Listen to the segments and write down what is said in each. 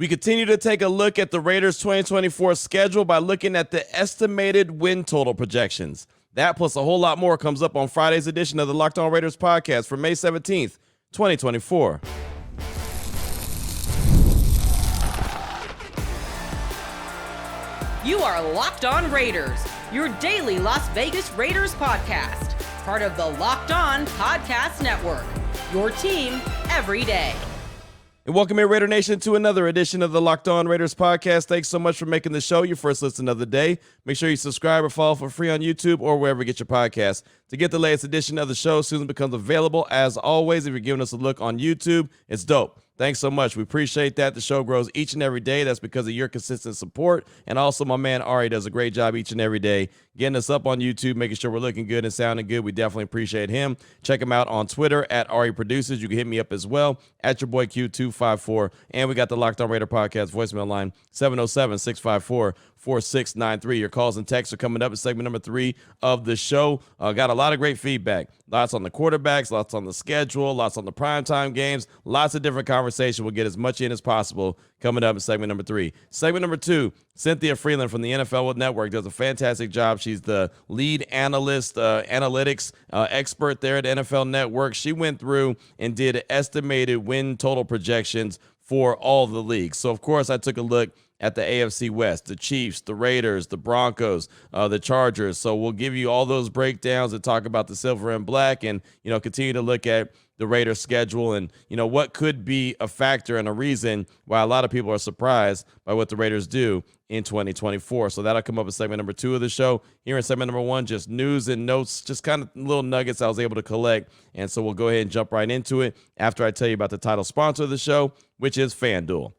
We continue to take a look at the Raiders 2024 schedule by looking at the estimated win total projections. That plus a whole lot more comes up on Friday's edition of the Locked On Raiders podcast for May 17th, 2024. You are Locked On Raiders, your daily Las Vegas Raiders podcast. Part of the Locked On Podcast Network, your team every day. And welcome here, Raider Nation, to another edition of the Locked On Raiders podcast. Thanks so much for making the show your first listen of the day. Make sure you subscribe or follow for free on YouTube or wherever you get your podcasts. To get the latest edition of the show, soon becomes available. As always, if you're giving us a look on YouTube, it's dope. Thanks so much. We appreciate that. The show grows each and every day. That's because of your consistent support. And also, my man Ari does a great job each and every day getting us up on YouTube, making sure we're looking good and sounding good. We definitely appreciate him. Check him out on Twitter at Ari Producers. You can hit me up as well at your boy Q254. And we got the Locked On Raider podcast voicemail line 707-654-4693. Your calls and texts are coming up in segment number 3 of the show. Got a lot of great feedback. Lots on the quarterbacks, lots on the schedule, lots on the primetime games, lots of different conversation. We'll get as much in as possible coming up in segment number 3. Segment number 2, Cynthia Frelund from the NFL Network does a fantastic job. She's the lead analyst, analytics expert there at NFL Network. She went through and did estimated win total projections for all the leagues. So, of course, I took a look at the AFC West, the Chiefs, the Raiders, the Broncos, the Chargers. So we'll give you all those breakdowns and talk about the silver and black and, continue to look at the Raiders schedule and, what could be a factor and a reason why a lot of people are surprised by what the Raiders do in 2024. So that'll come up in segment number 2 of the show. Here in segment number 1, just news and notes, just kind of little nuggets I was able to collect. And so we'll go ahead and jump right into it after I tell you about the title sponsor of the show, which is FanDuel.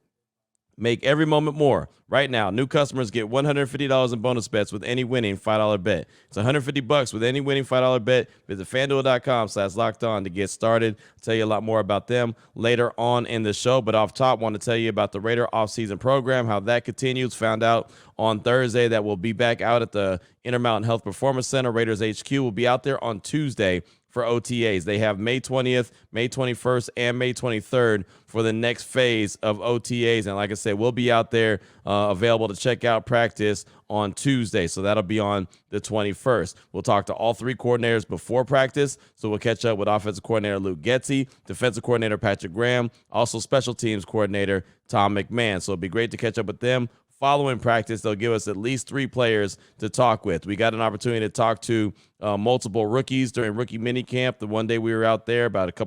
Make every moment more. Right now, new customers get $150 in bonus bets with any winning $5 bet. It's $150 with any winning $5 bet. Visit FanDuel.com/lockedon to get started. I'll tell you a lot more about them later on in the show. But off top, want to tell you about the Raider offseason program, how that continues. Found out on Thursday that we'll be back out at the Intermountain Health Performance Center. Raiders HQ will be out there on Tuesday for OTAs. They have May 20th, May 21st, and May 23rd for the next phase of OTAs. And like I said, we'll be out there available to check out practice on Tuesday. So that'll be on the 21st. We'll talk to all 3 coordinators before practice. So we'll catch up with offensive coordinator Luke Getsy, defensive coordinator Patrick Graham, also special teams coordinator Tom McMahon. So it'll be great to catch up with them. Following practice, they'll give us at least 3 players to talk with. We got an opportunity to talk to multiple rookies during rookie minicamp. The one day we were out there, about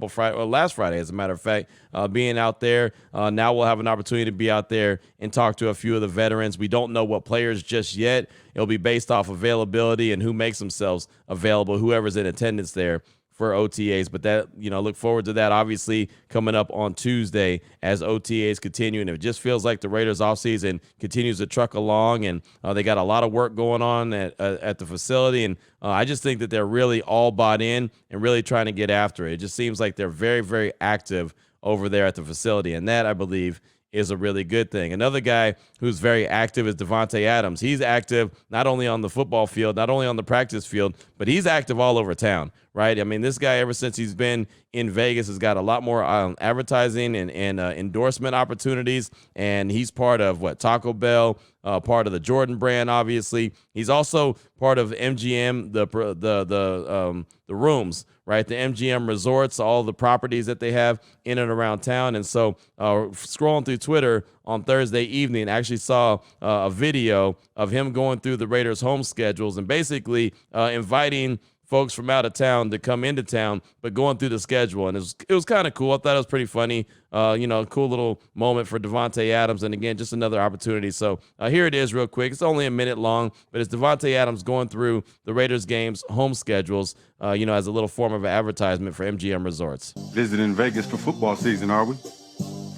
last Friday, as a matter of fact, being out there. Now we'll have an opportunity to be out there and talk to a few of the veterans. We don't know what players just yet. It'll be based off availability and who makes themselves available, whoever's in attendance there for OTAs. But that, look forward to that, obviously, coming up on Tuesday as OTAs continue. And it just feels like the Raiders offseason continues to truck along, and they got a lot of work going on at the facility. And I just think that they're really all bought in and really trying to get after it. It just seems like they're very, very active over there at the facility. And that, I believe, is a really good thing. Another guy who's very active is Devonte Adams. He's active not only on the football field, not only on the practice field, but he's active all over town, right? I mean, this guy, ever since he's been in Vegas, has got a lot more advertising and endorsement opportunities, and he's part of Taco Bell, part of the Jordan brand, obviously. He's also part of MGM, the rooms, right? The MGM resorts, all the properties that they have in and around town. And so scrolling through Twitter on Thursday evening, I actually saw a video of him going through the Raiders' home schedules and basically inviting folks from out of town to come into town, but going through the schedule. And it was kind of cool. I thought it was pretty funny, a cool little moment for Devonte Adams. And again, just another opportunity. So here it is real quick. It's only a minute long, but it's Devonte Adams going through the Raiders games, home schedules, as a little form of advertisement for MGM Resorts. Visiting Vegas for football season, are we?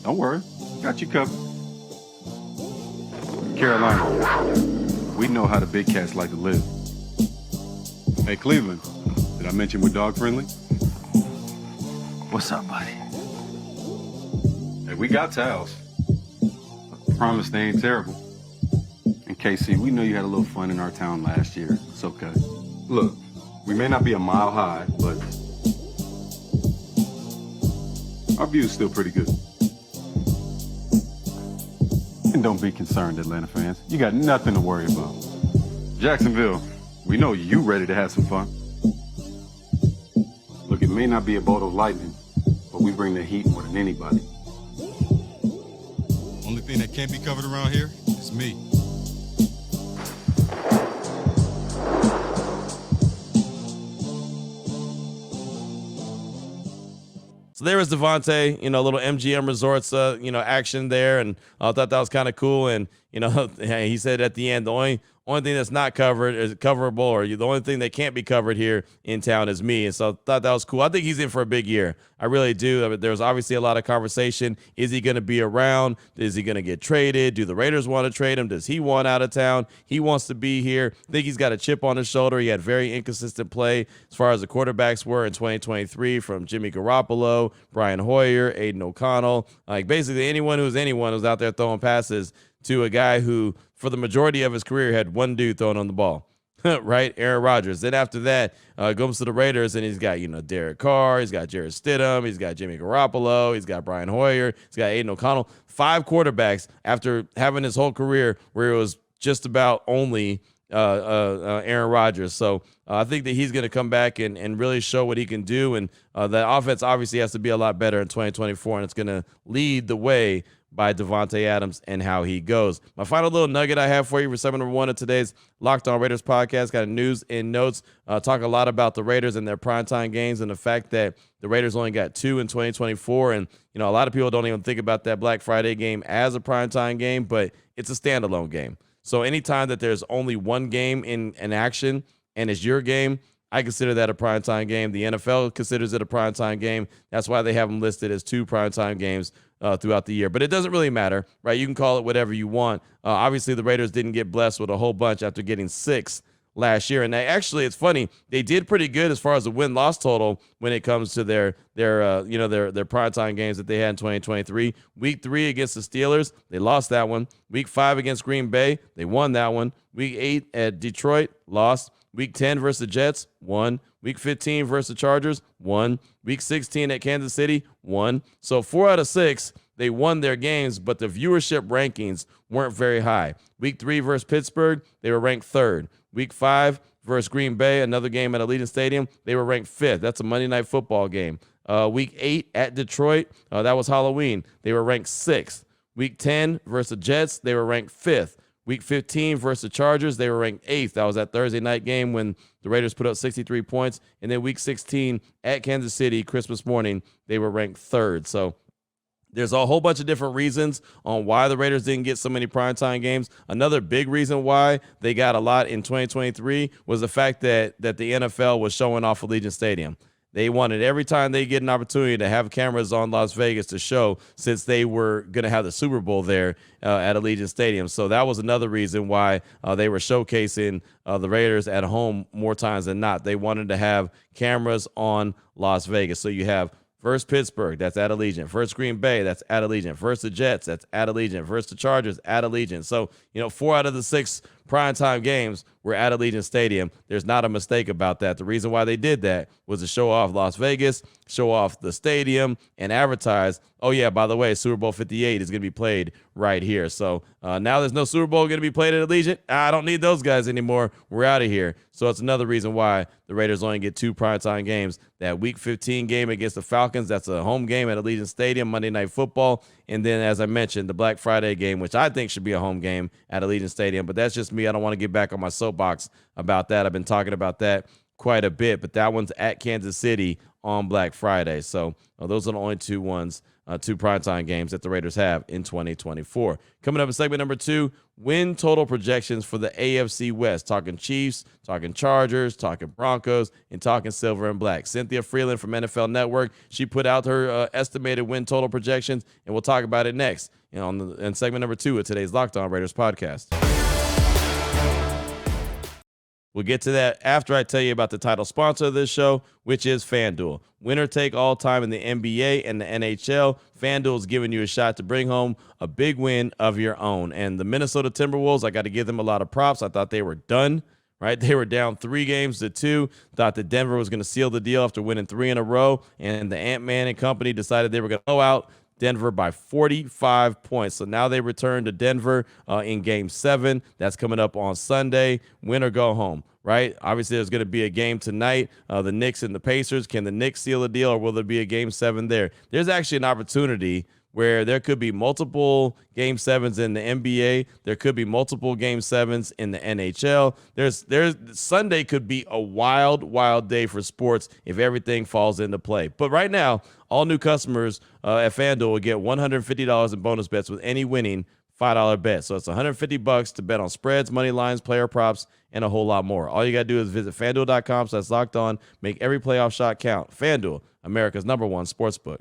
Don't worry. Got you covered. Carolina, we know how the big cats like to live. Hey, Cleveland, did I mention we're dog friendly? What's up, buddy? Hey, we got towels. Promise they ain't terrible. And KC, we know you had a little fun in our town last year. It's okay. Look, we may not be a mile high, but our view's still pretty good. And don't be concerned, Atlanta fans. You got nothing to worry about. Jacksonville, we know you ready to have some fun. Look, it may not be a bolt of lightning, but we bring the heat more than anybody. Only thing that can't be covered around here is me. So there was Devonte, a little MGM Resorts, action there, and I thought that was kind of cool. And he said at the end, the only thing that's not covered is coverable, or the only thing that can't be covered here in town is me. And so I thought that was cool. I think he's in for a big year. I really do. I mean, there's obviously a lot of conversation. Is he going to be around? Is he going to get traded? Do the Raiders want to trade him? Does he want out of town? He wants to be here. I think he's got a chip on his shoulder. He had very inconsistent play as far as the quarterbacks were in 2023 from Jimmy Garoppolo, Brian Hoyer, Aiden O'Connell. Like basically anyone who's out there throwing passes to a guy who, for the majority of his career, had one dude throwing on the ball, right? Aaron Rodgers. Then after that, comes to the Raiders, and he's got, Derek Carr, he's got Jarrett Stidham, he's got Jimmy Garoppolo, he's got Brian Hoyer, he's got Aiden O'Connell. 5 quarterbacks after having his whole career where it was just about only Aaron Rodgers. So I think that he's going to come back and really show what he can do. And the offense obviously has to be a lot better in 2024, and it's going to lead the way by Devonte Adams and how he goes. My final little nugget I have for you for segment number 1 of today's Locked On Raiders podcast. Got a news and notes. Talk a lot about the Raiders and their primetime games and the fact that the Raiders only got 2 in 2024. And, a lot of people don't even think about that Black Friday game as a primetime game, but it's a standalone game. So anytime that there's only one game in action and it's your game, I consider that a primetime game. The NFL considers it a primetime game. That's why they have them listed as 2 primetime games throughout the year. But it doesn't really matter, right? You can call it whatever you want. Obviously, the Raiders didn't get blessed with a whole bunch after getting 6 last year. And it's funny. They did pretty good as far as the win-loss total when it comes to their primetime games that they had in 2023. Week 3 against the Steelers, they lost that one. Week 5 against Green Bay, they won that one. Week 8 at Detroit, lost. Week 10 versus the Jets, won. Week 15 versus the Chargers, won. Week 16 at Kansas City, won. So 4 out of 6, they won their games, but the viewership rankings weren't very high. Week 3 versus Pittsburgh, they were ranked 3rd. Week 5 versus Green Bay, another game at Allegiant Stadium, they were ranked 5th. That's a Monday Night Football game. Week 8 at Detroit, that was Halloween. They were ranked 6th. Week 10 versus the Jets, they were ranked 5th. Week 15 versus the Chargers, they were ranked 8th. That was that Thursday night game when the Raiders put up 63 points. And then Week 16 at Kansas City, Christmas morning, they were ranked 3rd. So there's a whole bunch of different reasons on why the Raiders didn't get so many primetime games. Another big reason why they got a lot in 2023 was the fact that the NFL was showing off Allegiant Stadium. They wanted every time they get an opportunity to have cameras on Las Vegas to show, since they were going to have the Super Bowl there at Allegiant Stadium. So that was another reason why they were showcasing the Raiders at home more times than not. They wanted to have cameras on Las Vegas. So you have first Pittsburgh, that's at Allegiant. First Green Bay, that's at Allegiant. First the Jets, that's at Allegiant. First the Chargers, at Allegiant. So, 4 out of the 6 primetime games were at Allegiant Stadium. There's not a mistake about that. The reason why they did that was to show off Las Vegas, show off the stadium, and advertise, oh, yeah, by the way, Super Bowl 58 is going to be played right here. So now there's no Super Bowl going to be played at Allegiant. I don't need those guys anymore. We're out of here. So it's another reason why the Raiders only get 2 primetime games. That Week 15 game against the Falcons, that's a home game at Allegiant Stadium, Monday Night Football. And then, as I mentioned, the Black Friday game, which I think should be a home game at Allegiant Stadium. But that's just me. I don't want to get back on my soapbox about that. I've been talking about that quite a bit. But that one's at Kansas City on Black Friday. So those are the only 2 primetime games that the Raiders have in 2024. Coming up in segment number 2, win total projections for the AFC West. Talking Chiefs, talking Chargers, talking Broncos, and talking Silver and Black. Cynthia Frelund from NFL Network, she put out her estimated win total projections, and we'll talk about it next in segment number 2 of today's Locked On Raiders podcast. We'll get to that after I tell you about the title sponsor of this show, which is FanDuel. Winner take all time in the NBA and the NHL. FanDuel is giving you a shot to bring home a big win of your own. And the Minnesota Timberwolves, I got to give them a lot of props. I thought they were done, right? They were down 3-2. Thought that Denver was going to seal the deal after winning 3 in a row. And the Ant-Man and company decided they were going to blow out Denver by 45 points. So now they return to Denver in Game 7. That's coming up on Sunday. Win or go home, right? Obviously, there's going to be a game tonight, the Knicks and the Pacers. Can the Knicks seal a deal, or will there be a Game 7 there? There's actually an opportunity where there could be multiple Game 7s in the NBA. There could be multiple Game 7s in the NHL. There's Sunday could be a wild, wild day for sports if everything falls into play. But right now, all new customers at FanDuel will get $150 in bonus bets with any winning $5 bet. So it's $150 to bet on spreads, money lines, player props, and a whole lot more. All you got to do is visit FanDuel.com/lockedon. Make every playoff shot count. FanDuel, America's #1 sportsbook.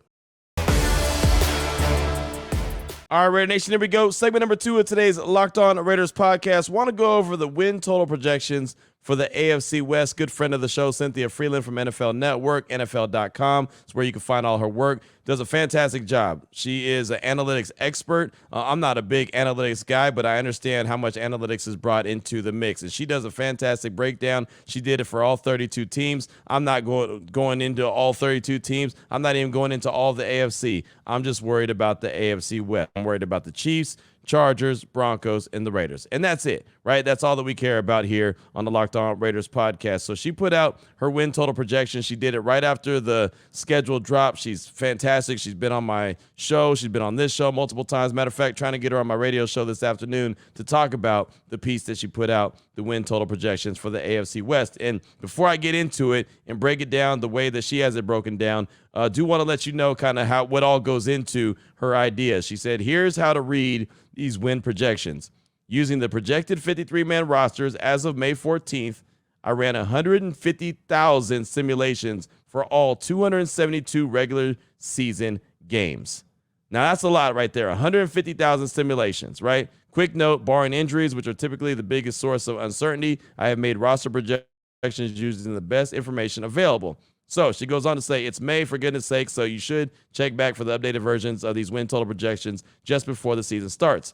All right, Raider Nation, here we go. Segment number 2 of today's Locked On Raiders podcast. Want to go over the win total projections for the AFC West. Good friend of the show, Cynthia Frelund from NFL Network, NFL.com. It's where you can find all her work. Does a fantastic job. She is an analytics expert. I'm not a big analytics guy, but I understand how much analytics is brought into the mix. And she does a fantastic breakdown. She did it for all 32 teams. I'm not going into all 32 teams. I'm not even going into all the AFC. I'm just worried about the AFC West. I'm worried about the Chiefs, Chargers, Broncos, and the Raiders. And that's it, right? That's all that we care about here on the Locked On Raiders podcast. So she put out her win total projection. She did it right after the schedule dropped. She's fantastic. She's been on my show. She's been on this show multiple times. Matter of fact, trying to get her on my radio show this afternoon to talk about the piece that she put out, the win total projections for the AFC West. And before I get into it and break it down the way that she has it broken down, do want to let you know kind of what all goes into her ideas. She said, here's how to read these win projections. Using the projected 53-man rosters as of May 14th, I ran 150,000 simulations for all 272 regular season games. Now, that's a lot right there, 150,000 simulations, right? Quick note, barring injuries, which are typically the biggest source of uncertainty, I have made roster projections using the best information available. So she goes on to say, it's May, for goodness sake, so you should check back for the updated versions of these win total projections just before the season starts.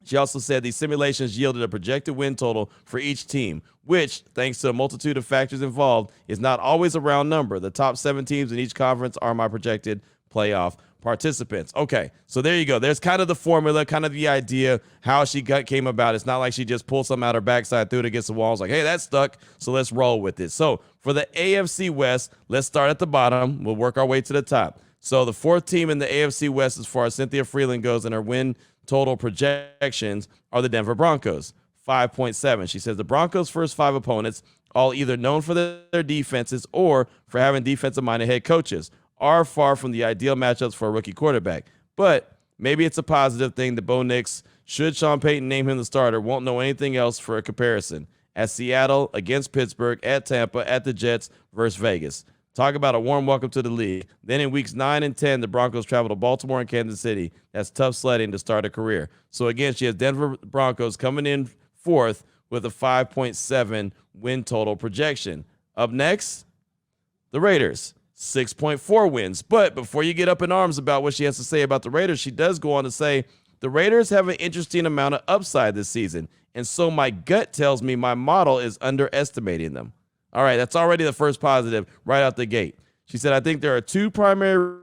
She also said these simulations yielded a projected win total for each team, which, thanks to a multitude of factors involved, is not always a round number. The top 7 teams in each conference are my projected playoff participants. Okay, so there you go. There's kind of the formula, kind of the idea, how she came about. It's not like she just pulled something out her backside, threw it against the wall. It's like, hey, that's stuck, so let's roll with it. So for the AFC West, let's start at the bottom. We'll work our way to the top. So the 4th team in the AFC West, as far as Cynthia Frelund goes, and her win total projections are the Denver Broncos, 5.7. She says the Broncos' first 5 opponents, all either known for their defenses or for having defensive-minded head coaches, are far from the ideal matchups for a rookie quarterback. But maybe it's a positive thing that Bo Nix, should Sean Payton name him the starter, won't know anything else for a comparison. At Seattle, against Pittsburgh, at Tampa, at the Jets, versus Vegas. Talk about a warm welcome to the league. Then in weeks 9 and 10, the Broncos travel to Baltimore and Kansas City. That's tough sledding to start a career. So again, she has Denver Broncos coming in 4th with a 5.7 win total projection. Up next, the Raiders, 6.4 wins. But before you get up in arms about what she has to say about the Raiders, she does go on to say, the Raiders have an interesting amount of upside this season, and so my gut tells me my model is underestimating them. All right, that's already the first positive right out the gate. She said, I think there are 2 primary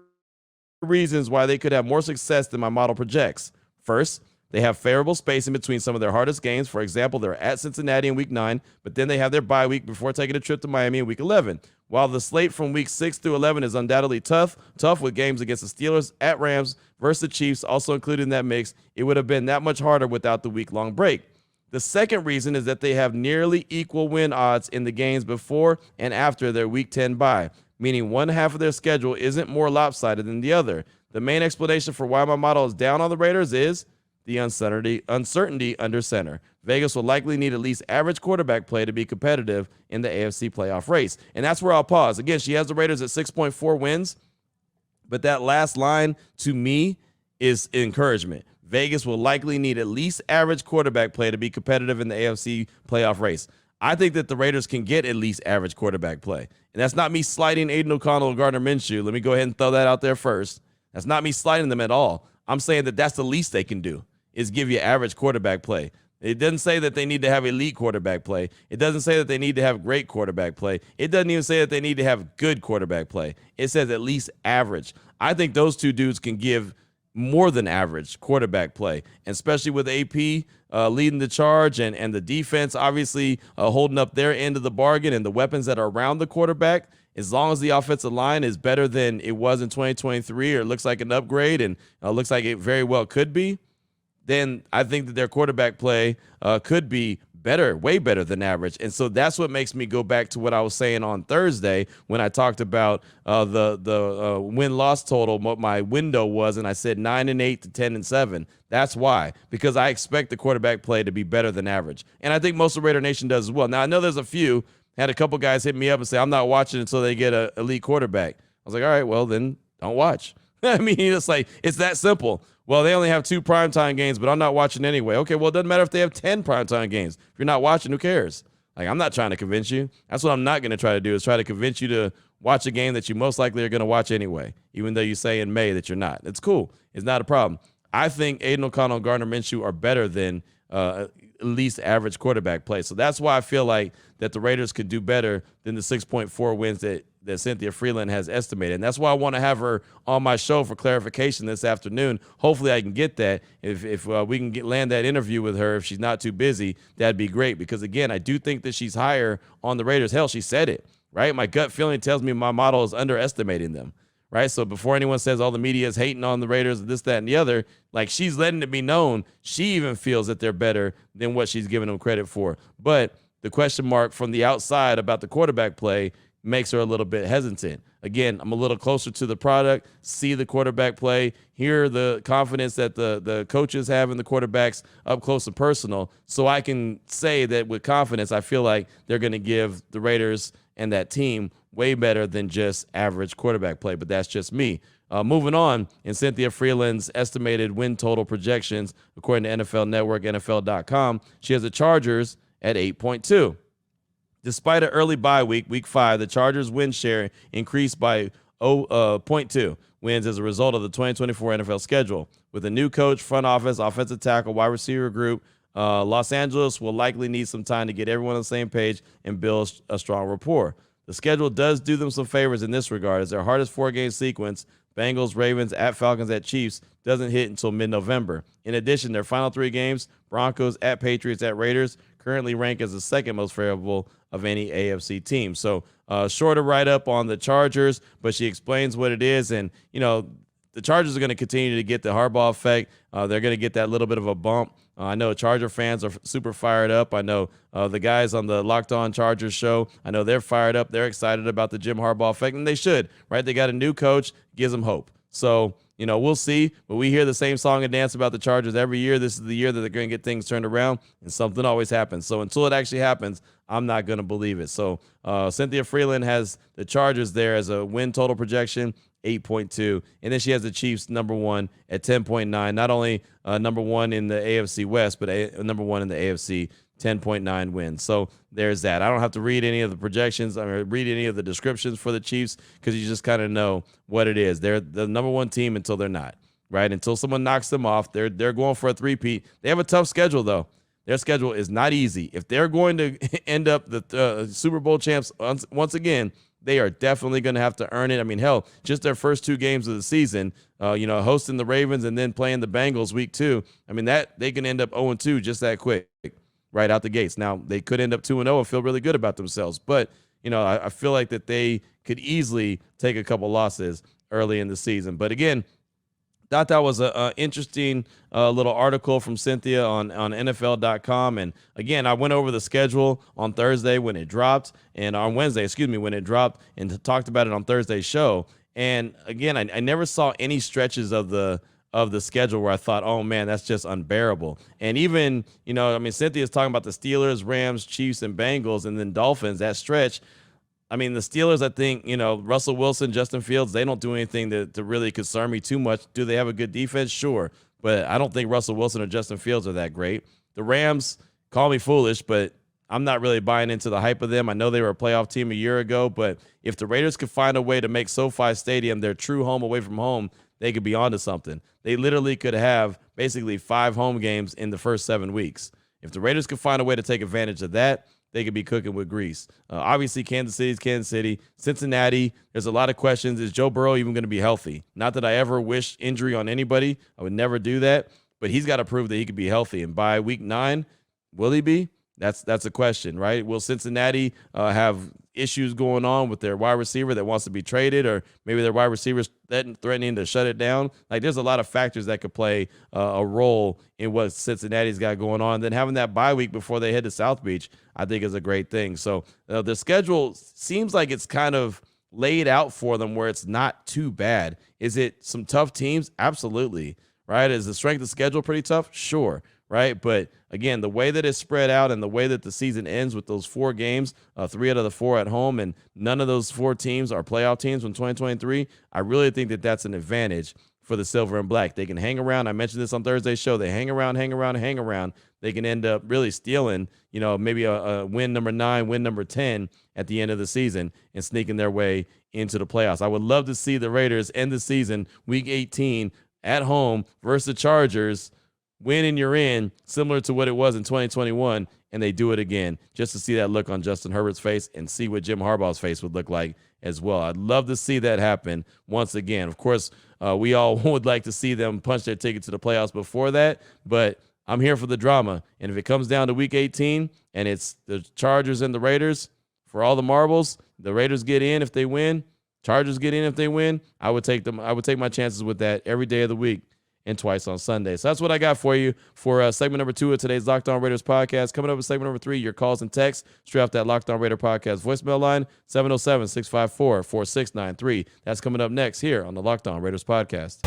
reasons why they could have more success than my model projects. First, they have favorable spacing between some of their hardest games. For example, they're at Cincinnati in week 9, but then they have their bye week before taking a trip to Miami in week 11. While the slate from week 6 through 11 is undoubtedly tough with games against the Steelers, at Rams, versus the Chiefs also included in that mix, it would have been that much harder without the week-long break. The second reason is that they have nearly equal win odds in the games before and after their week 10 bye, meaning one half of their schedule isn't more lopsided than the other. The main explanation for why my model is down on the Raiders is the uncertainty under center. Vegas will likely need at least average quarterback play to be competitive in the AFC playoff race. And that's where I'll pause. Again, she has the Raiders at 6.4 wins, but that last line to me is encouragement. Vegas will likely need at least average quarterback play to be competitive in the AFC playoff race. I think that the Raiders can get at least average quarterback play. And that's not me sliding Aiden O'Connell or Gardner Minshew. Let me go ahead and throw that out there first. That's not me sliding them at all. I'm saying that that's the least they can do, is give you average quarterback play. It doesn't say that they need to have elite quarterback play. It doesn't say that they need to have great quarterback play. It doesn't even say that they need to have good quarterback play. It says at least average. I think those two dudes can give more than average quarterback play, and especially with AP leading the charge and the defense obviously holding up their end of the bargain and the weapons that are around the quarterback. As long as the offensive line is better than it was in 2023, or it looks like an upgrade and looks like it very well could be, then I think that their quarterback play could be better, way better than average. And so that's what makes me go back to what I was saying on Thursday when I talked about the win-loss total, what my window was, and I said 9-8 to 10-7. That's why, because I expect the quarterback play to be better than average. And I think most of Raider Nation does as well. Now, I know there's a few, had a couple guys hit me up and say, I'm not watching until they get an elite quarterback. I was like, all right, well, then don't watch. I mean, it's like, it's that simple. Well, they only have 2 primetime games, but I'm not watching anyway. Okay, well, it doesn't matter if they have 10 primetime games. If you're not watching, who cares? Like, I'm not trying to convince you. That's what I'm not going to try to do, is try to convince you to watch a game that you most likely are going to watch anyway, even though you say in May that you're not. It's cool. It's not a problem. I think Aiden O'Connell and Gardner Minshew are better than at least average quarterback play. So that's why I feel like that the Raiders could do better than the 6.4 wins that Cynthia Frelund has estimated. And that's why I want to have her on my show for clarification this afternoon. Hopefully I can get that. If we can land that interview with her, if she's not too busy, that'd be great. Because, again, I do think that she's higher on the Raiders. Hell, she said it, right? My gut feeling tells me my model is underestimating them, right? So before anyone says all the media is hating on the Raiders, this, that, and the other, like, she's letting it be known she even feels that they're better than what she's giving them credit for. But the question mark from the outside about the quarterback play makes her a little bit hesitant. Again, I'm a little closer to the product, see the quarterback play, hear the confidence that the coaches have in the quarterbacks up close and personal, so I can say that with confidence, I feel like they're going to give the Raiders and that team way better than just average quarterback play, but that's just me. Moving on, in Cynthia Frelund's estimated win total projections, according to NFL Network, NFL.com, she has the Chargers at 8.2. Despite an early bye week, week 5, the Chargers' win share increased by 0.2 wins as a result of the 2024 NFL schedule. With a new coach, front office, offensive tackle, wide receiver group, Los Angeles will likely need some time to get everyone on the same page and build a strong rapport. The schedule does do them some favors in this regard, as their hardest 4-game sequence, Bengals, Ravens, at Falcons, at Chiefs, doesn't hit until mid-November. In addition, their final 3 games, Broncos, at Patriots, at Raiders, currently rank as the second most favorable of any AFC team. So shorter write-up on the Chargers, but she explains what it is. And, you know, the Chargers are going to continue to get the Harbaugh effect. They're going to get that little bit of a bump. I know Charger fans are super fired up. I know the guys on the Locked On Chargers show, I know they're fired up. They're excited about the Jim Harbaugh effect, and they should, right? They got a new coach, gives them hope. So, you know, we'll see. But we hear the same song and dance about the Chargers every year. This is the year that they're going to get things turned around, and something always happens. So until it actually happens, I'm not going to believe it. So Cynthia Frelund has the Chargers there as a win total projection, 8.2. And then she has the Chiefs number 1 at 10.9. Not only number 1 in the AFC West, but number 1 in the AFC, 10.9 wins. So there's that. I don't have to read any of the projections or read any of the descriptions for the Chiefs, because you just kind of know what it is. They're the number 1 team until they're not, right? Until someone knocks them off. They're going for a three-peat. They have a tough schedule, though. Their schedule is not easy. If they're going to end up the Super Bowl champs once again, they are definitely going to have to earn it. I mean, hell, just their first 2 games of the season, hosting the Ravens and then playing the Bengals week 2. I mean, that they can end up 0-2 just that quick, right out the gates. Now, they could end up 2-0 and feel really good about themselves. But, you know, I feel like that they could easily take a couple losses early in the season. But again, thought that was an interesting little article from Cynthia on NFL.com. And again, I went over the schedule on Thursday when it dropped, and on Wednesday, when it dropped, and talked about it on Thursday's show. And again, I never saw any stretches of the schedule where I thought, oh man, that's just unbearable. And even, Cynthia's talking about the Steelers, Rams, Chiefs, and Bengals, and then Dolphins, that stretch. I mean, the Steelers, I think, Russell Wilson, Justin Fields, they don't do anything to really concern me too much. Do they have a good defense? Sure. But I don't think Russell Wilson or Justin Fields are that great. The Rams, call me foolish, but I'm not really buying into the hype of them. I know they were a playoff team a year ago, but if the Raiders could find a way to make SoFi Stadium their true home away from home, they could be onto something. They literally could have basically 5 home games in the first 7 weeks. If the Raiders could find a way to take advantage of that, they could be cooking with grease. Obviously, Kansas City's Kansas City. Cincinnati, there's a lot of questions. Is Joe Burrow even going to be healthy? Not that I ever wish injury on anybody. I would never do that. But he's got to prove that he could be healthy. And by week 9, will he be? That's a question, right? Will Cincinnati have issues going on with their wide receiver that wants to be traded, or maybe their wide receivers threatening to shut it down? Like, there's a lot of factors that could play a role in what Cincinnati's got going on. Then having that bye week before they head to South Beach, I think is a great thing. So the schedule seems like it's kind of laid out for them where it's not too bad. Is it some tough teams? Absolutely. Right? Is the strength of schedule pretty tough? Sure. Right. But again, the way that it's spread out and the way that the season ends with those 4 games, 3 out of the 4 at home, and none of those 4 teams are playoff teams in 2023, I really think that that's an advantage for the Silver and Black. They can hang around. I mentioned this on Thursday's show. They hang around. They can end up really stealing, maybe a win number 9, win number 10 at the end of the season and sneaking their way into the playoffs. I would love to see the Raiders end the season, week 18, at home versus the Chargers, win and you're in, similar to what it was in 2021, and they do it again, just to see that look on Justin Herbert's face and see what Jim Harbaugh's face would look like as well. I'd love to see that happen once again. Of course, we all would like to see them punch their ticket to the playoffs before that, but I'm here for the drama. And if it comes down to week 18 and it's the Chargers and the Raiders for all the marbles, the Raiders get in if they win, Chargers get in if they win, I would take them. I would take my chances with that every day of the week and twice on Sunday. So that's what I got for you for segment number 2 of today's Locked On Raiders podcast. Coming up with segment number 3, your calls and texts straight off that Locked On Raider podcast voicemail line, 707-654-4693. That's coming up next here on the Locked On Raiders podcast.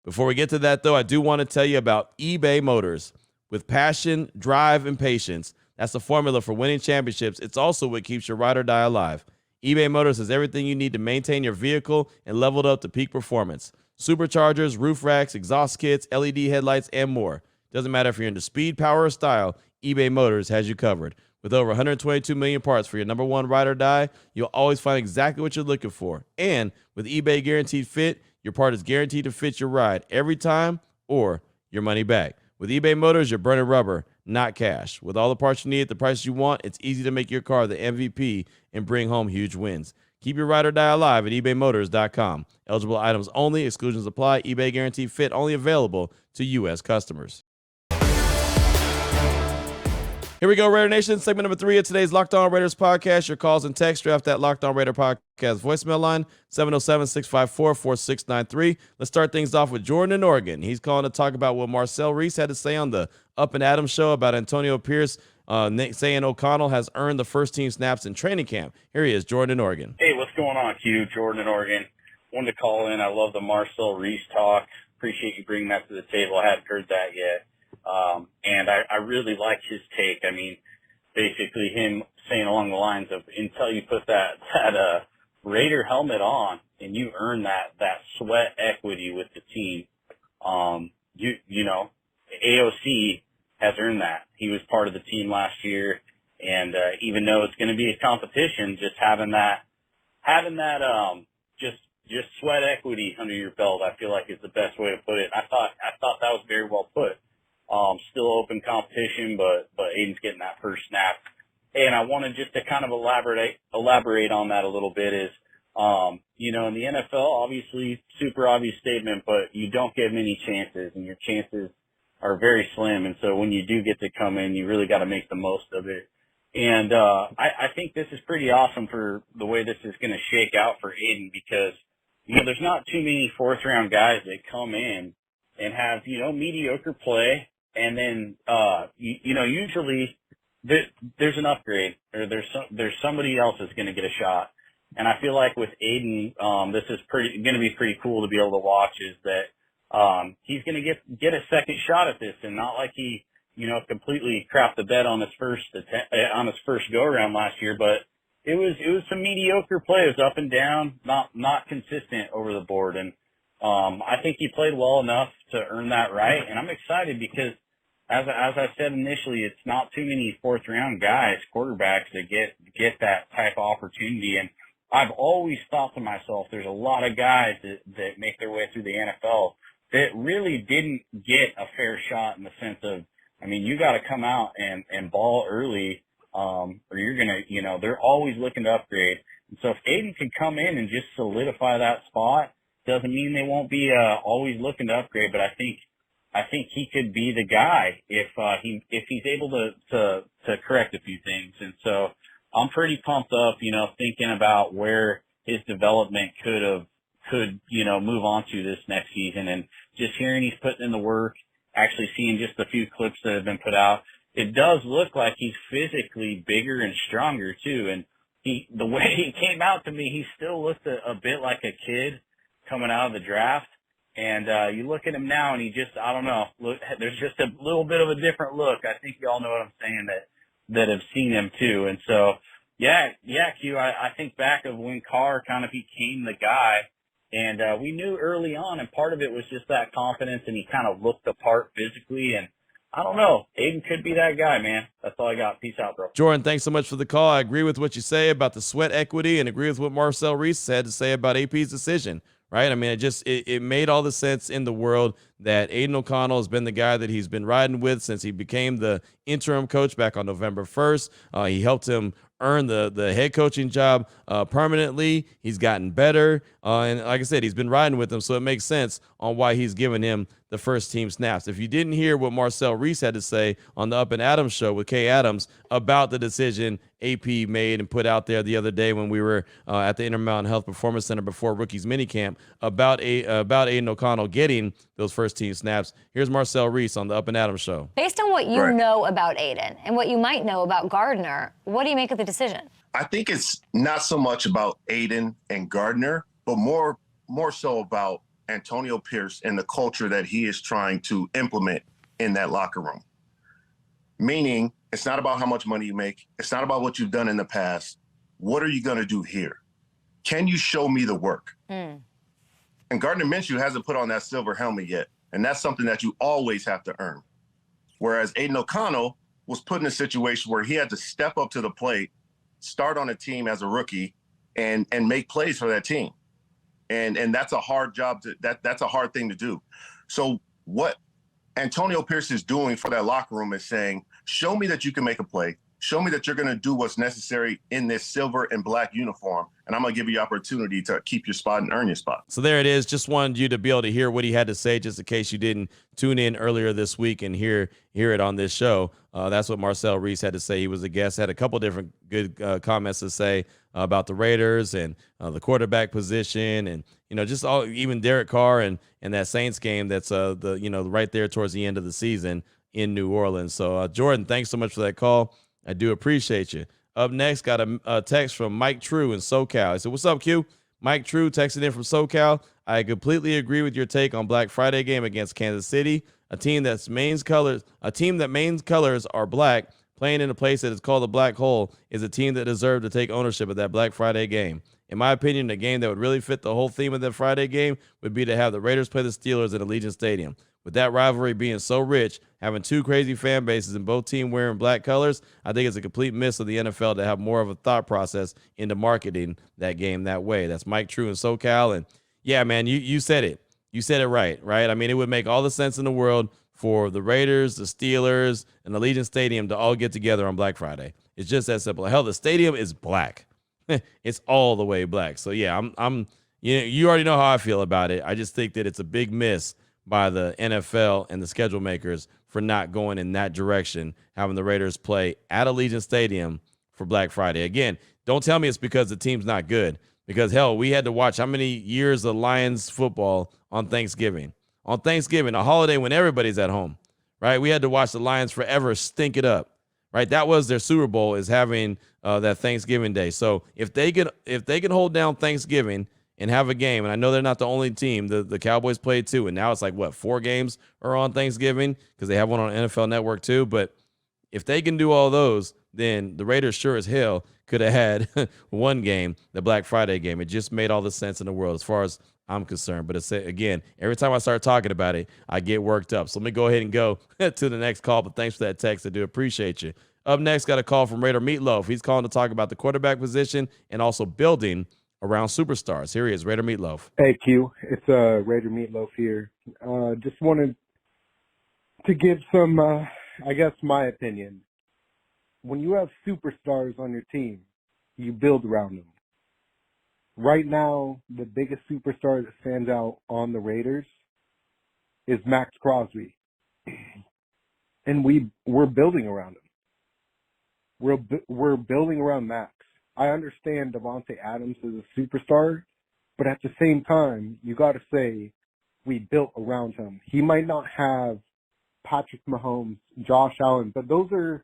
Before we get to that, though, I do want to tell you about eBay Motors. With passion, drive, and patience, that's the formula for winning championships. It's also what keeps your ride or die alive. eBay Motors has everything you need to maintain your vehicle and level it up to peak performance. Superchargers, roof racks, exhaust kits, LED headlights, and more. Doesn't matter if you're into speed, power, or style, eBay Motors has you covered. With over 122 million parts for your number one ride or die, you'll always find exactly what you're looking for. And with eBay Guaranteed Fit, your part is guaranteed to fit your ride every time or your money back. With eBay Motors, you're burning rubber, not cash. With all the parts you need at the price you want, it's easy to make your car the MVP and bring home huge wins. Keep your ride or die alive at ebaymotors.com. Eligible items only. Exclusions apply. eBay Guaranteed Fit only available to U.S. customers. Here we go, Raider Nation. Segment number 3 of today's Locked On Raiders podcast. Your calls and texts draft that Locked On Raider podcast voicemail line, 707-654-4693. Let's start things off with Jordan in Oregon. He's calling to talk about what Marcel Reese had to say on the Up and Adams show about Antonio Pierce saying O'Connell has earned the first team snaps in training camp. Here he is, Jordan in Oregon. Hey, what's going on, Q? Jordan in Oregon. Wanted to call in. I love the Marcel Reese talk. Appreciate you bringing that to the table. I hadn't heard that yet. And I really like his take. I mean, basically him saying along the lines of, until you put that Raider helmet on and you earn that sweat equity with the team, you know, AOC has earned that. He was part of the team last year, and even though it's going to be a competition, just having that just sweat equity under your belt, I feel like is the best way to put it. I thought that was very well put. Still open competition, but Aiden's getting that first snap. And I wanted just to kind of elaborate on that a little bit is, you know, in the NFL, obviously super obvious statement, but you don't get many chances, and your chances are very slim. And so when you do get to come in, you really got to make the most of it. And I think this is pretty awesome for the way this is going to shake out for Aiden, because, you know, there's not too many fourth-round guys that come in and have, you know, mediocre play. And then, you know, usually there's an upgrade, or there's somebody else that's going to get a shot. And I feel like with Aiden, this is going to be pretty cool to be able to watch, is that he's going to get a second shot at this, and not like he, you know, completely crapped the bed on his first go around last year, but it was some mediocre play. It was up and down, not consistent over the board. And I think he played well enough to earn that right. And I'm excited because, as I said initially, it's not too many fourth round guys, quarterbacks, that get that type of opportunity. And I've always thought to myself, there's a lot of guys that make their way through the NFL that really didn't get a fair shot in the sense of, I mean, you got to come out and ball early, or you're going to, they're always looking to upgrade. And so if Aiden can come in and just solidify that spot, doesn't mean they won't be always looking to upgrade, but I think he could be the guy if he's able to correct a few things. And so I'm pretty pumped up, thinking about where his development could move on to this next season, and just hearing he's putting in the work, actually seeing just a few clips that have been put out. It does look like he's physically bigger and stronger too. And the way he came out to me, he still looked a bit like a kid coming out of the draft. And you look at him now, and he just, I don't know, there's just a little bit of a different look. I think you all know what I'm saying that have seen him too. And so, yeah, Q, I think back of when Carr kind of became the guy, and we knew early on, and part of it was just that confidence, and he kind of looked the part physically. And I don't know, Aiden could be that guy, man. That's all I got. Peace out, bro. Jordan, thanks so much for the call. I agree with what you say about the sweat equity, and agree with what Marcel Reese had to say about AP's decision. Right? I mean, it made all the sense in the world that Aiden O'Connell has been the guy that he's been riding with since he became the interim coach back on November 1st. He helped him earn the head coaching job permanently. He's gotten better. And like I said, he's been riding with him, so it makes sense on why he's given him the first team snaps. If you didn't hear what Marcel Reese had to say on the Up and Adams show with Kay Adams about the decision AP made and put out there the other day when we were at the Intermountain Health Performance Center before rookies minicamp about Aiden O'Connell getting those first team snaps, here's Marcel Reese on the Up and Adams show. Based on what you know about Aiden and what you might know about Gardner, what do you make of the decision? I think it's not so much about Aiden and Gardner, but more so about Antonio Pierce and the culture that he is trying to implement in that locker room. Meaning, it's not about how much money you make. It's not about what you've done in the past. What are you going to do here? Can you show me the work? And Gardner Minshew hasn't put on that silver helmet yet, and that's something that you always have to earn. Whereas Aiden O'Connell was put in a situation where he had to step up to the plate, start on a team as a rookie, and make plays for that team. And that's a hard job that's a hard thing to do. So what Antonio Pierce is doing for that locker room is saying, show me that you can make a play. Show me that you're going to do what's necessary in this silver and black uniform, and I'm going to give you opportunity to keep your spot and earn your spot. So there it is. Just wanted you to be able to hear what he had to say, just in case you didn't tune in earlier this week and hear it on this show. That's what Marcel Reese had to say. He was a guest, had a couple different good comments to say about the Raiders and the quarterback position, and just even Derek Carr and that Saints game that's right there towards the end of the season in New Orleans. So Jordan, thanks so much for that call. I do appreciate you. Up next, got a text from Mike True in SoCal. He said, "What's up, Q?" Mike True texted in from SoCal. "I completely agree with your take on Black Friday game against Kansas City. A team that main colors are black, playing in a place that is called the Black Hole, is a team that deserved to take ownership of that Black Friday game. In my opinion, a game that would really fit the whole theme of that Friday game would be to have the Raiders play the Steelers at Allegiant Stadium. With that rivalry being so rich, having two crazy fan bases and both teams wearing black colors, I think it's a complete miss of the NFL to have more of a thought process into marketing that game that way." That's Mike True in SoCal. And yeah, man, you said it. You said it right? I mean, it would make all the sense in the world for the Raiders, the Steelers, and Allegiant Stadium to all get together on Black Friday. It's just that simple. Hell, the stadium is black. It's all the way black. So yeah, you already know how I feel about it. I just think that it's a big miss by the NFL and the schedule makers for not going in that direction, having the Raiders play at Allegiant Stadium for Black Friday. Again, don't tell me it's because the team's not good, because hell, we had to watch how many years of Lions football on Thanksgiving. On Thanksgiving, a holiday when everybody's at home, right? We had to watch the Lions forever stink it up, right? That was their Super Bowl, is having that Thanksgiving day. So if they can hold down Thanksgiving and have a game, and I know they're not the only team. The Cowboys played too, and now it's like, 4 games are on Thanksgiving because they have one on NFL Network too. But if they can do all those, then the Raiders sure as hell could have had one game, the Black Friday game. It just made all the sense in the world as far as I'm concerned. But again, every time I start talking about it, I get worked up. So let me go ahead and go to the next call. But thanks for that text. I do appreciate you. Up next, got a call from Raider Meatloaf. He's calling to talk about the quarterback position and also building around superstars. Here he is, Raider Meatloaf. Hey, Q. It's Raider Meatloaf here. Just wanted to give some, I guess, my opinion. When you have superstars on your team, you build around them. Right now, the biggest superstar that stands out on the Raiders is Max Crosby. And we're building around him. We're building around Max. I understand Devonte Adams is a superstar, but at the same time, you got to say we built around him. He might not have Patrick Mahomes, Josh Allen, but those are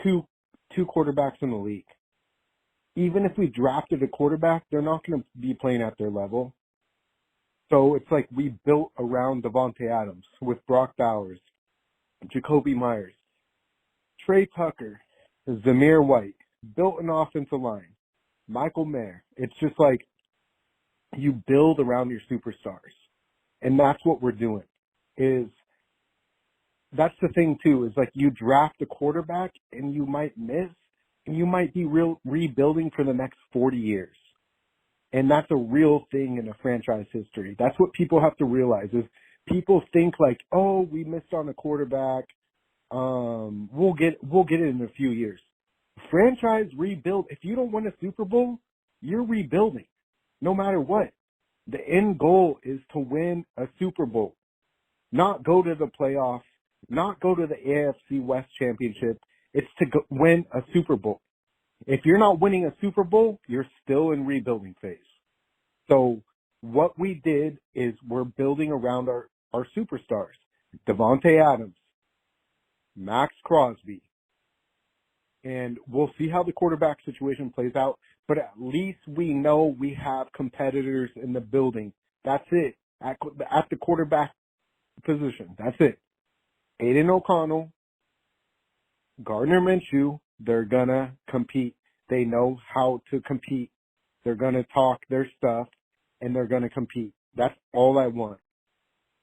two quarterbacks in the league. Even if we drafted a quarterback, they're not going to be playing at their level. So it's like we built around Devonte Adams with Brock Bowers, Jacoby Myers, Trey Tucker, Zamir White, built an offensive line, Michael Mayer. It's just like you build around your superstars. And that's what we're doing. That's the thing, too, is like you draft a quarterback and you might miss and you might be rebuilding for the next 40 years. And that's a real thing in a franchise history. That's what people have to realize is people think like, oh, we missed on a quarterback. We'll get it in a few years. Franchise rebuild. If you don't win a Super Bowl, you're rebuilding no matter what. The end goal is to win a Super Bowl, not go to the playoffs, not go to the AFC West championship. It's to win a Super Bowl. If you're not winning a Super Bowl, you're still in rebuilding phase. So what we did is we're building around our superstars. Devonte Adams, Max Crosby, and we'll see how the quarterback situation plays out, but at least we know we have competitors in the building. That's it. At the quarterback position. That's it. Aiden O'Connell, Gardner Minshew, they're going to compete. They know how to compete. They're going to talk their stuff, and they're going to compete. That's all I want.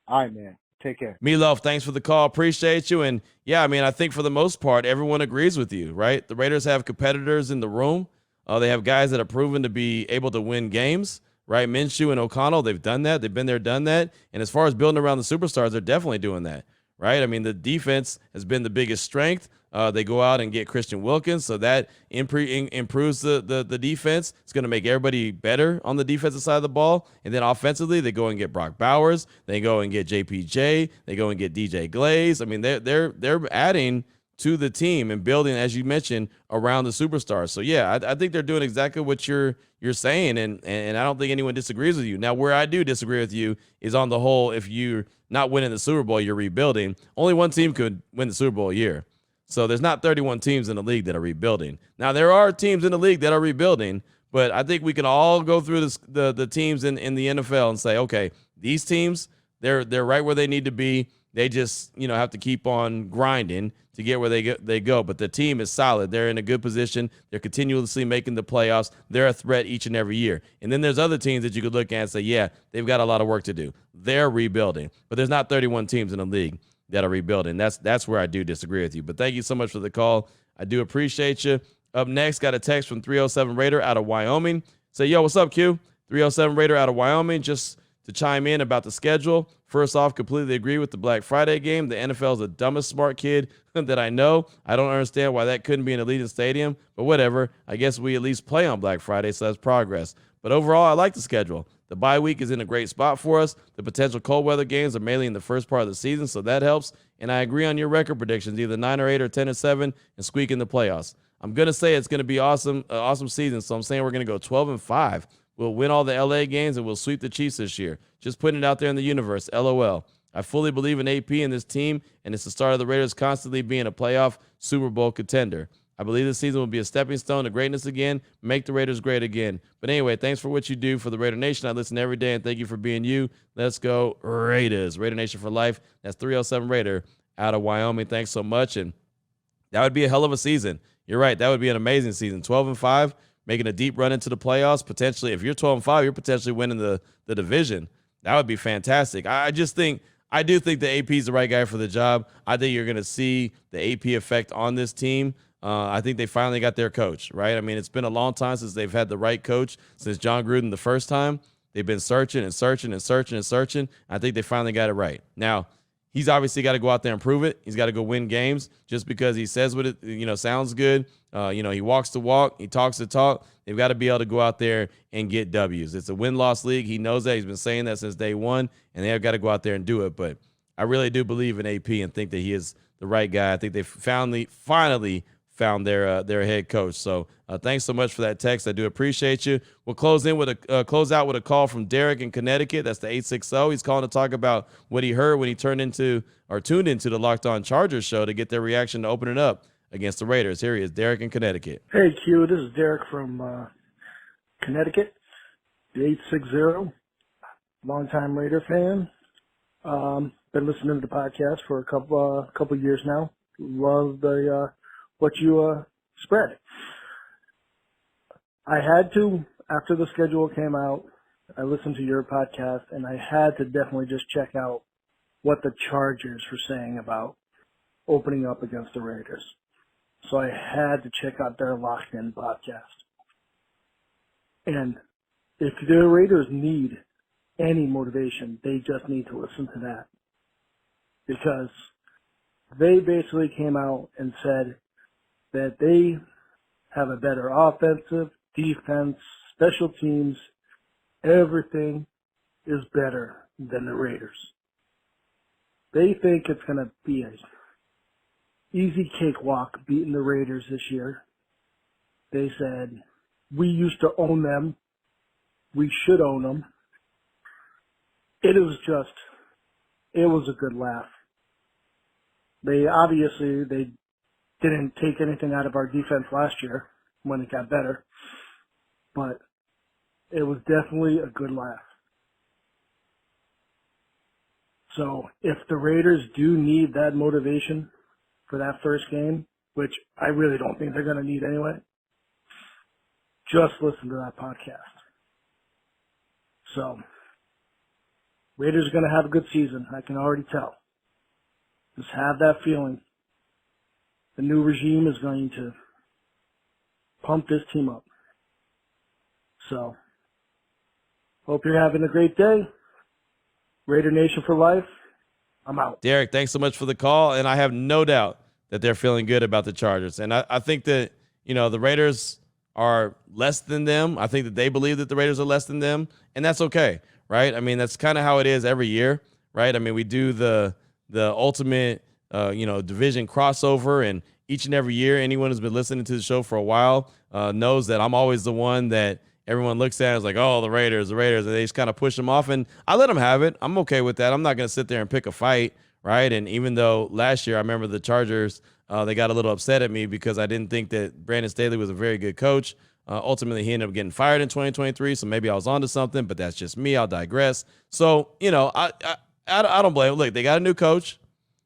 All right, man. Take care. Meatloaf, thanks for the call. Appreciate you. And, yeah, I mean, I think for the most part, everyone agrees with you, right? The Raiders have competitors in the room. They have guys that have proven to be able to win games, right? Minshew and O'Connell, they've done that. They've been there, done that. And as far as building around the superstars, they're definitely doing that, right? I mean, the defense has been the biggest strength. They go out and get Christian Wilkins, so that improves the defense. It's going to make everybody better on the defensive side of the ball. And then offensively, they go and get Brock Bowers. They go and get JPJ. They go and get DJ Glaze. I mean, they're adding to the team and building, as you mentioned, around the superstars. So yeah, I think they're doing exactly what you're saying, and I don't think anyone disagrees with you. Now, where I do disagree with you is on the whole, if you're not winning the Super Bowl, you're rebuilding. Only one team could win the Super Bowl a year. So there's not 31 teams in the league that are rebuilding. Now, there are teams in the league that are rebuilding, but I think we can all go through the teams in the NFL and say, okay, these teams, they're right where they need to be. They just, have to keep on grinding to get where they go. But the team is solid. They're in a good position. They're continuously making the playoffs. They're a threat each and every year. And then there's other teams that you could look at and say, yeah, they've got a lot of work to do. They're rebuilding. But there's not 31 teams in the league that are rebuilding. That's where I do disagree with you. But thank you so much for the call. I do appreciate you. Up next, got a text from 307 Raider out of Wyoming. Say, yo, what's up, Q? 307 Raider out of Wyoming, just to chime in about the schedule. First off, completely agree with the Black Friday game. The NFL is the dumbest smart kid that I know. I don't understand why that couldn't be in Allegiant Stadium, but whatever. I guess we at least play on Black Friday, so that's progress. But overall, I like the schedule. The bye week is in a great spot for us. The potential cold weather games are mainly in the first part of the season, so that helps. And I agree on your record predictions, either 9 or 8 or 10-7, and squeak in the playoffs. I'm going to say it's going to be awesome season, so I'm saying we're going to go 12-5. We'll win all the LA games, and we'll sweep the Chiefs this year. Just putting it out there in the universe, LOL. I fully believe in AP and this team, and it's the start of the Raiders constantly being a playoff Super Bowl contender. I believe this season will be a stepping stone to greatness again, make the Raiders great again. But anyway, thanks for what you do for the Raider Nation. I listen every day, and thank you for being you. Let's go Raiders. Raider Nation for life. That's 307 Raider out of Wyoming. Thanks so much, and that would be a hell of a season. You're right. That would be an amazing season. 12-5, making a deep run into the playoffs. Potentially, if you're 12-5, you're potentially winning the division. That would be fantastic. I do think the AP is the right guy for the job. I think you're going to see the AP effect on this team I think they finally got their coach, right? I mean, it's been a long time since they've had the right coach, since John Gruden the first time. They've been searching and searching and searching and searching. I think they finally got it right. Now, he's obviously got to go out there and prove it. He's got to go win games. Just because he says what it, sounds good. He walks the walk. He talks the talk. They've got to be able to go out there and get W's. It's a win-loss league. He knows that. He's been saying that since day one, and they've got to go out there and do it. But I really do believe in AP and think that he is the right guy. I think they finally found their head coach. So thanks so much for that text. I do appreciate you. We'll close out with a call from Derek in Connecticut. That's the 860. He's calling to talk about what he heard when he tuned into the Locked On Chargers show to get their reaction to opening up against the Raiders. Here he is, Derek in Connecticut. Hey, Q. This is Derek from Connecticut, the 860. Longtime Raider fan. Been listening to the podcast for a couple years now. Love the what you spread. I had to, after the schedule came out, I listened to your podcast, and I had to definitely just check out what the Chargers were saying about opening up against the Raiders. So I had to check out their Locked In podcast. And if the Raiders need any motivation, they just need to listen to that. Because they basically came out and said that they have a better offensive, defense, special teams, everything is better than the Raiders. They think it's going to be an easy cakewalk beating the Raiders this year. They said, we used to own them. We should own them. It was a good laugh. They didn't take anything out of our defense last year when it got better, but it was definitely a good laugh. So if the Raiders do need that motivation for that first game, which I really don't think they're going to need anyway, just listen to that podcast. So Raiders are going to have a good season. I can already tell. Just have that feeling. The new regime is going to pump this team up. So, hope you're having a great day. Raider Nation for life. I'm out. Derek, thanks so much for the call, and I have no doubt that they're feeling good about the Chargers. And I think that, the Raiders are less than them. I think that they believe that the Raiders are less than them, and that's okay, right? I mean, that's kind of how it is every year, right? I mean, we do the ultimate, division crossover, and each and every year, anyone who's been listening to the show for a while knows that I'm always the one that everyone looks at and is like, oh, the Raiders, and they just kind of push them off, and I let them have it. I'm okay with that. I'm not going to sit there and pick a fight, right? And even though last year I remember the Chargers, they got a little upset at me because I didn't think that Brandon Staley was a very good coach. Ultimately, he ended up getting fired in 2023, so maybe I was onto something, but that's just me. I'll digress. So, I don't blame them. Look, they got a new coach.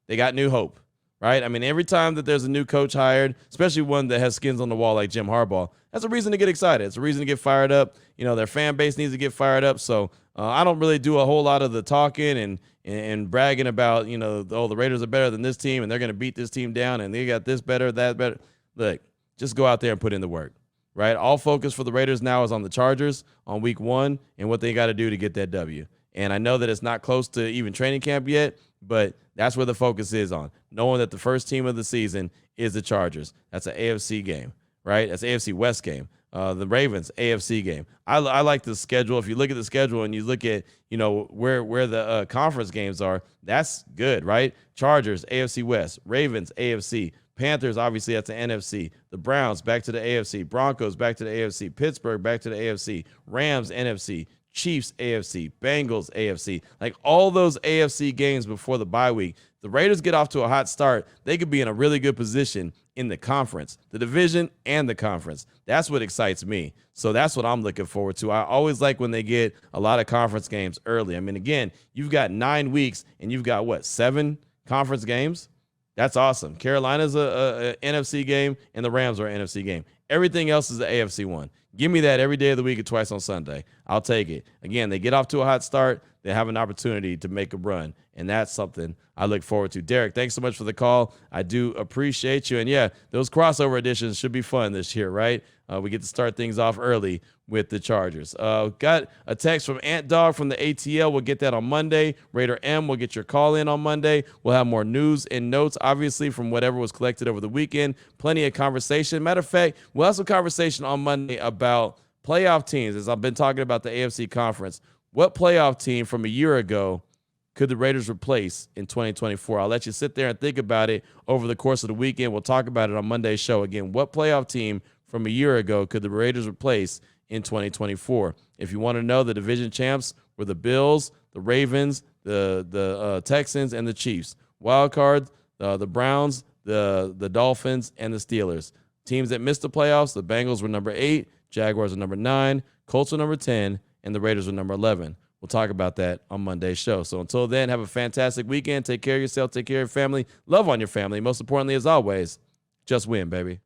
They got new hope, right? I mean, every time that there's a new coach hired, especially one that has skins on the wall like Jim Harbaugh, that's a reason to get excited. It's a reason to get fired up. Their fan base needs to get fired up. So I don't really do a whole lot of the talking and bragging about, the Raiders are better than this team and they're going to beat this team down and they got this better, that better. Look, just go out there and put in the work, right? All focus for the Raiders now is on the Chargers on week 1 and what they got to do to get that W. And I know that it's not close to even training camp yet, but that's where the focus is on, knowing that the first team of the season is the Chargers. That's an AFC game, right? That's an AFC West game. The Ravens, AFC game. I like the schedule. If you look at the schedule and you look at, where the conference games are, that's good, right? Chargers, AFC West. Ravens, AFC. Panthers, obviously, that's the NFC. The Browns, back to the AFC. Broncos, back to the AFC. Pittsburgh, back to the AFC. Rams, NFC. Chiefs, AFC. Bengals, AFC. Like all those AFC games before the bye week, the Raiders get off to a hot start. They could be in a really good position in the conference, the division and the conference. That's what excites me. So that's what I'm looking forward to. I always like when they get a lot of conference games early. I mean, again, you've got 9 weeks and you've got 7 conference games? That's awesome. Carolina's a NFC game and the Rams are an NFC game. Everything else is the AFC one. Give me that every day of the week and twice on Sunday. I'll take it. Again, they get off to a hot start. they have an opportunity to make a run. And that's something I look forward to. Derek, thanks so much for the call. I do appreciate you. And yeah, those crossover editions should be fun this year, right? We get to start things off early with the Chargers. Got a text from Ant Dog from the ATL. We'll get that on Monday. Raider M, we'll get your call in on Monday. We'll have more news and notes, obviously, from whatever was collected over the weekend. Plenty of conversation. Matter of fact, we'll have some conversation on Monday about playoff teams, as I've been talking about the AFC Conference. What playoff team from a year ago could the Raiders replace in 2024? I'll let you sit there and think about it over the course of the weekend. We'll talk about it on Monday's show. Again, what playoff team from a year ago could the Raiders replace in 2024? If you want to know, the division champs were the Bills, the Ravens, the Texans, and the Chiefs. Wild card, the Browns, the Dolphins, and the Steelers. Teams that missed the playoffs, the Bengals were number 8, Jaguars were number 9, Colts were number 10, and the Raiders were number 11. We'll talk about that on Monday's show. So until then, have a fantastic weekend. Take care of yourself. Take care of your family. Love on your family. Most importantly, as always, just win, baby.